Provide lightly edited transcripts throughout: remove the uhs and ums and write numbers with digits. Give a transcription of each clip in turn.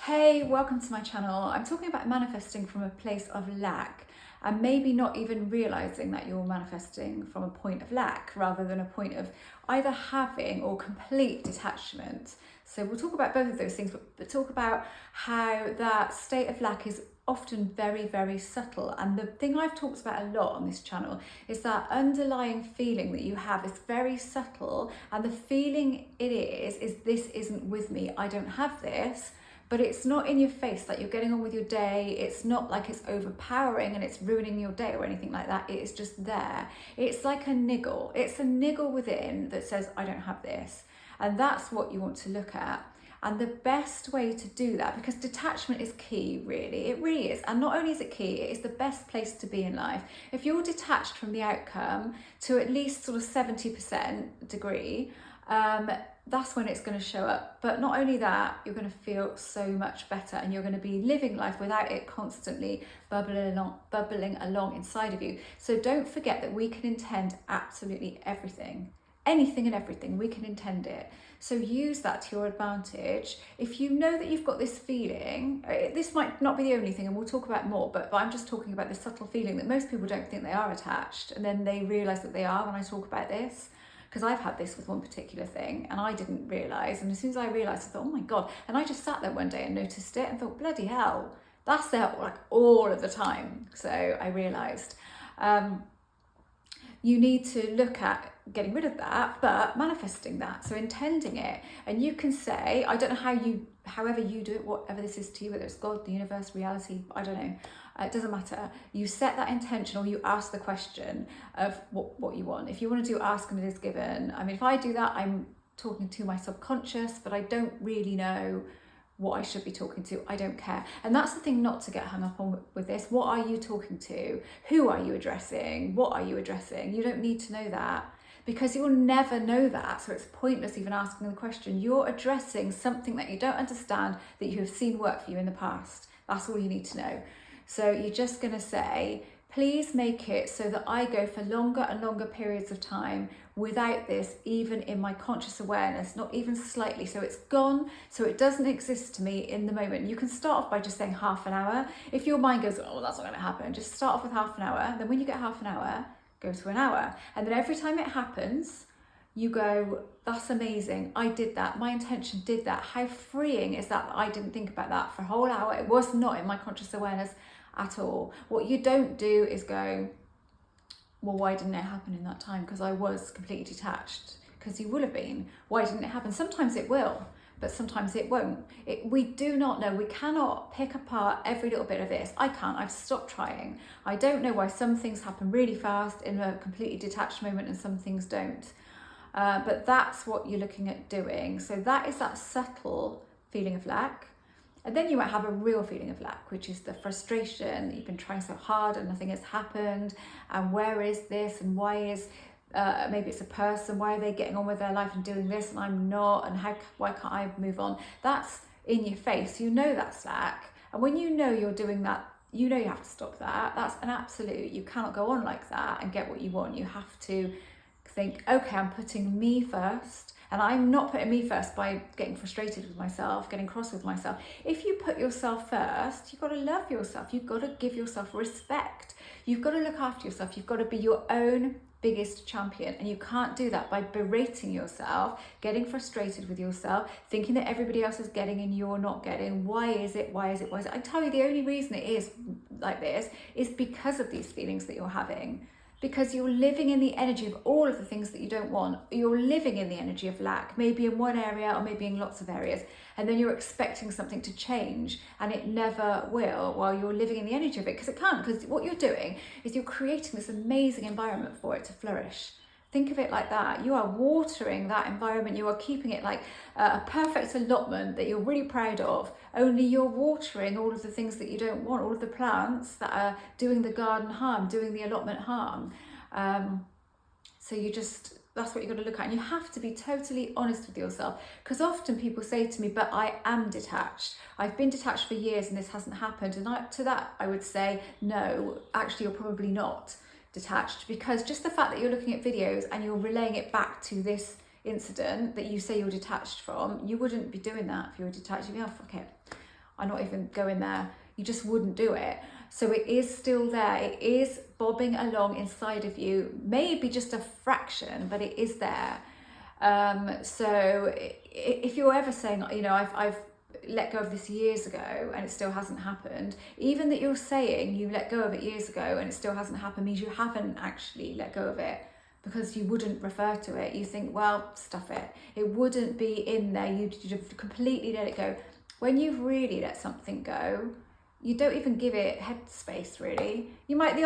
Hey, welcome to my channel. I'm talking about manifesting from a place of lack and maybe not even realizing that you're manifesting from a point of lack rather than a point of either having or complete detachment. So we'll talk about both of those things, but talk about how that state of lack is often very, very subtle. And the thing I've talked about a lot on this channel is that underlying feeling that you have is very subtle. And the feeling it is this isn't with me, I don't have this. But it's not in your face, like you're getting on with your day. It's not like it's overpowering and it's ruining your day or anything like that. It is just there. It's like a niggle. It's a niggle within that says, I don't have this. And that's what you want to look at. And the best way to do that, because detachment is key, really, it really is. And not only is it key, it is the best place to be in life. If you're detached from the outcome to at least sort of 70% degree, that's when it's going to show up. But not only that, you're going to feel so much better and you're going to be living life without it constantly bubbling along inside of you. So don't forget that we can intend absolutely everything. Anything and everything, we can intend it. So use that to your advantage. If you know that you've got this feeling, this might not be the only thing, and we'll talk about more, but I'm just talking about the subtle feeling that most people don't think they are attached, and then they realise that they are when I talk about this. Because I've had this with one particular thing and I didn't realise, and as soon as I realised, I thought, oh my God. And I just sat there one day and noticed it and thought, bloody hell, that's there like all of the time. So I realised you need to look at getting rid of that, but manifesting that, so intending it. And you can say, I don't know however you do it, whatever this is to you, whether it's God, the universe, reality, I don't know, it doesn't matter. You set that intention, or you ask the question of what you want. If you want to do ask and it is given, I mean, if I do that, I'm talking to my subconscious, but I don't really know what I should be talking to. I don't care. And that's the thing not to get hung up on with this. What are you talking to? Who are you addressing? What are you addressing? You don't need to know that, because you'll never know that. So it's pointless even asking the question. You're addressing something that you don't understand, that you have seen work for you in the past. That's all you need to know. So you're just going to say, please make it so that I go for longer and longer periods of time without this, even in my conscious awareness, not even slightly. So it's gone, so it doesn't exist to me in the moment. You can start off by just saying half an hour. If your mind goes, oh, that's not going to happen, just start off with half an hour. Then when you get half an hour, go to an hour. And then every time it happens, you go, that's amazing. I did that. My intention did that. How freeing is that I didn't think about that for a whole hour? It was not in my conscious awareness at all. What you don't do is go, well, why didn't it happen in that time? Because I was completely detached. Because you will have been. Why didn't it happen? Sometimes it will, but sometimes it won't. We do not know. We cannot pick apart every little bit of this. I can't. I've stopped trying. I don't know why some things happen really fast in a completely detached moment and some things don't. But that's what you're looking at doing. So that is that subtle feeling of lack. And then you might have a real feeling of lack, which is the frustration that you've been trying so hard and nothing has happened. And where is this? And why is, maybe it's a person, why are they getting on with their life and doing this and I'm not? And why can't I move on? That's in your face. You know that's lack. And when you know you're doing that, you know you have to stop that. That's an absolute. You cannot go on like that and get what you want. You have to think, okay, I'm putting me first. And I'm not putting me first by getting frustrated with myself, getting cross with myself. If you put yourself first, you've got to love yourself. You've got to give yourself respect. You've got to look after yourself. You've got to be your own biggest champion. And you can't do that by berating yourself, getting frustrated with yourself, thinking that everybody else is getting and you're not getting. Why is it? Why is it? Why is it? I tell you, the only reason it is like this is because of these feelings that you're having. Because you're living in the energy of all of the things that you don't want. You're living in the energy of lack, maybe in one area or maybe in lots of areas. And then you're expecting something to change and it never will while you're living in the energy of it, because it can't. Because what you're doing is you're creating this amazing environment for it to flourish. Think of it like that. You are watering that environment. You are keeping it like a perfect allotment that you're really proud of. Only you're watering all of the things that you don't want, all of the plants that are doing the garden harm, doing the allotment harm. So that's what you've got to look at. And you have to be totally honest with yourself, because often people say to me, but I am detached. I've been detached for years and this hasn't happened. And to that, I would say, no, actually, you're probably not detached, because just the fact that you're looking at videos and you're relaying it back to this incident that you say you're detached from, you wouldn't be doing that if you were detached. You'd be, oh, fuck it, I'm not even going there. You just wouldn't do it. So it is still there. It is bobbing along inside of you, maybe just a fraction, but it is there. So if you're ever saying, you know, I've let go of this years ago and it still hasn't happened, even that you're saying you let go of it years ago and it still hasn't happened means you haven't actually let go of it, because you wouldn't refer to it. You think, well, stuff it. It wouldn't be in there. You'd have completely let it go. When you've really let something go, you don't even give it headspace, really. You might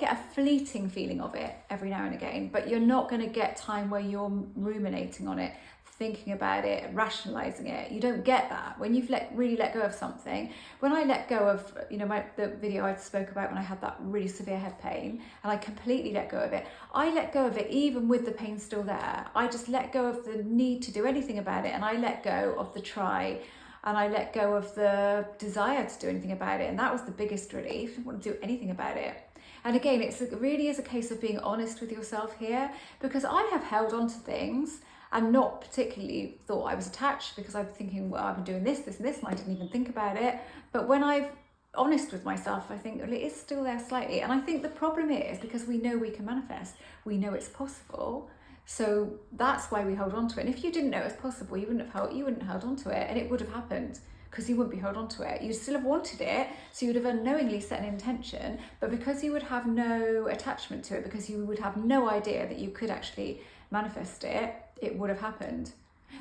get a fleeting feeling of it every now and again, but you're not going to get time where you're ruminating on it, thinking about it, rationalizing it. You don't get that when you've really let go of something. When I let go of, you know, the video I spoke about when I had that really severe head pain, and I completely let go of it. I let go of it even with the pain still there. I just let go of the need to do anything about it, and I let go of the try. And I let go of the desire to do anything about it. And that was the biggest relief. I didn't want to do anything about it. And again, it really is a case of being honest with yourself here, because I have held on to things and not particularly thought I was attached, because I'm thinking, well, I've been doing this, this, and this, and I didn't even think about it. But when I've honest with myself, I think, well, it is still there slightly. And I think the problem is because we know we can manifest, we know it's possible. So that's why we hold on to it. And if you didn't know it was possible, you wouldn't have held on to it, and it would have happened, because you wouldn't be held on to it. You'd still have wanted it, so you'd have unknowingly set an intention, but because you would have no attachment to it, because you would have no idea that you could actually manifest it, it would have happened.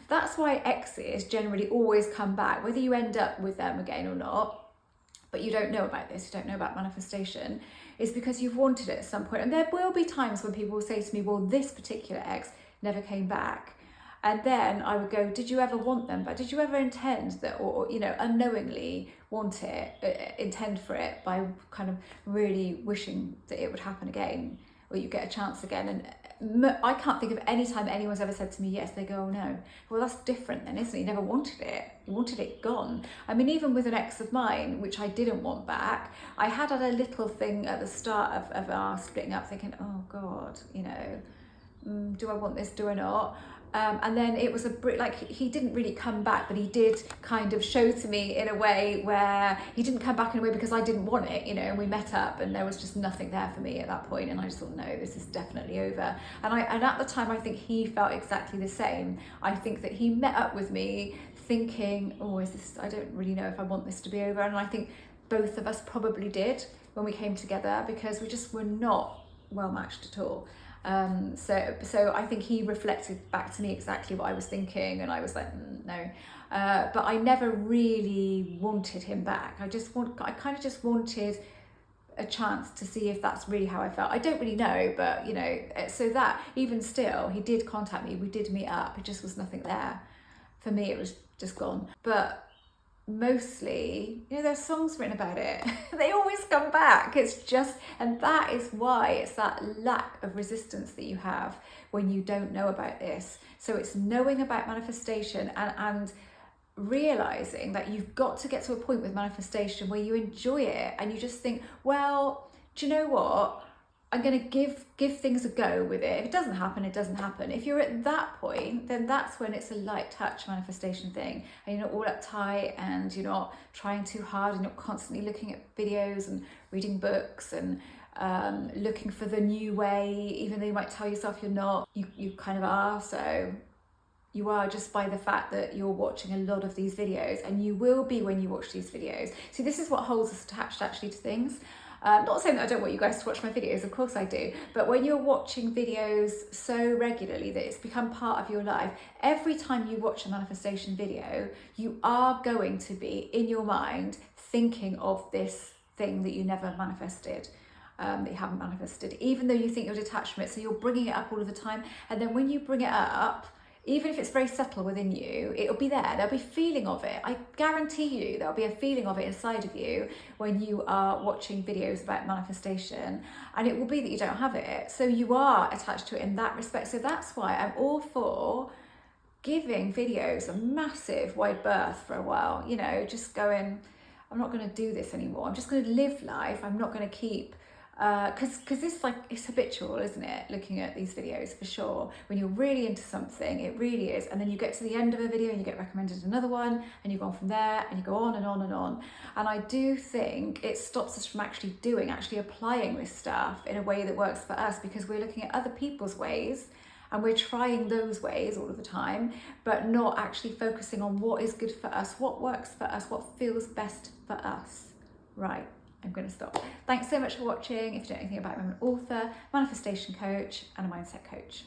That's why exes generally always come back, whether you end up with them again or not, but you don't know about this, you don't know about manifestation, is because you've wanted it at some point. And there will be times when people will say to me, well, this particular ex never came back. And then I would go, did you ever want them back? Did you ever intend that, or you know, unknowingly want it, intend for it by kind of really wishing that it would happen again, or you get a chance again? And I can't think of any time anyone's ever said to me yes. They go, oh no. Well, that's different then, isn't it? You never wanted it. You wanted it gone. I mean, even with an ex of mine, which I didn't want back, I had a little thing at the start of our splitting up, thinking, oh God, you know, do I want this? Do I not? And then it was like he didn't really come back, but he did kind of show to me in a way where he didn't come back in a way because I didn't want it, you know, and we met up and there was just nothing there for me at that point, and I just thought, no, this is definitely over. And at the time I think he felt exactly the same. I think that he met up with me thinking, oh, I don't really know if I want this to be over. And I think both of us probably did when we came together, because we just were not well matched at all. So I think he reflected back to me exactly what I was thinking, and I was like, no. But I never really wanted him back. I kind of just wanted a chance to see if that's really how I felt. I don't really know, but you know, so that even still, he did contact me, we did meet up, it just was nothing there. For me, it was just gone. But mostly, you know, there's songs written about it. They always come back. It's just, and that is why it's that lack of resistance that you have when you don't know about this. So it's knowing about manifestation and realizing that you've got to get to a point with manifestation where you enjoy it and you just think, well, do you know what? I'm going to give things a go with it. If it doesn't happen, it doesn't happen. If you're at that point, then that's when it's a light touch manifestation thing, and you're not all uptight and you're not trying too hard, and you're not constantly looking at videos and reading books and looking for the new way, even though you might tell yourself you're not. You kind of are. So you are, just by the fact that you're watching a lot of these videos, and you will be when you watch these videos. See, this is what holds us attached actually to things. Not saying that I don't want you guys to watch my videos, of course I do, but when you're watching videos so regularly that it's become part of your life, every time you watch a manifestation video, you are going to be in your mind thinking of this thing that you never manifested, that you haven't manifested, even though you think you're detached from it. So you're bringing it up all of the time, and then when you bring it up, even if it's very subtle within you, it'll be there. There'll be feeling of it. I guarantee you there'll be a feeling of it inside of you when you are watching videos about manifestation, and it will be that you don't have it. So you are attached to it in that respect. So that's why I'm all for giving videos a massive wide berth for a while, you know, just going, I'm not going to do this anymore. I'm just going to live life. I'm not going to keep because it's like, it's habitual, isn't it, looking at these videos, for sure. When you're really into something, it really is, and then you get to the end of a video and you get recommended another one, and you go on from there, and you go on and on and on. And I do think it stops us from actually applying this stuff in a way that works for us, because we're looking at other people's ways and we're trying those ways all of the time, but not actually focusing on what is good for us, what works for us, what feels best for us. Right, I'm going to stop. Thanks so much for watching. If you don't know anything about me, I'm an author, manifestation coach, and a mindset coach.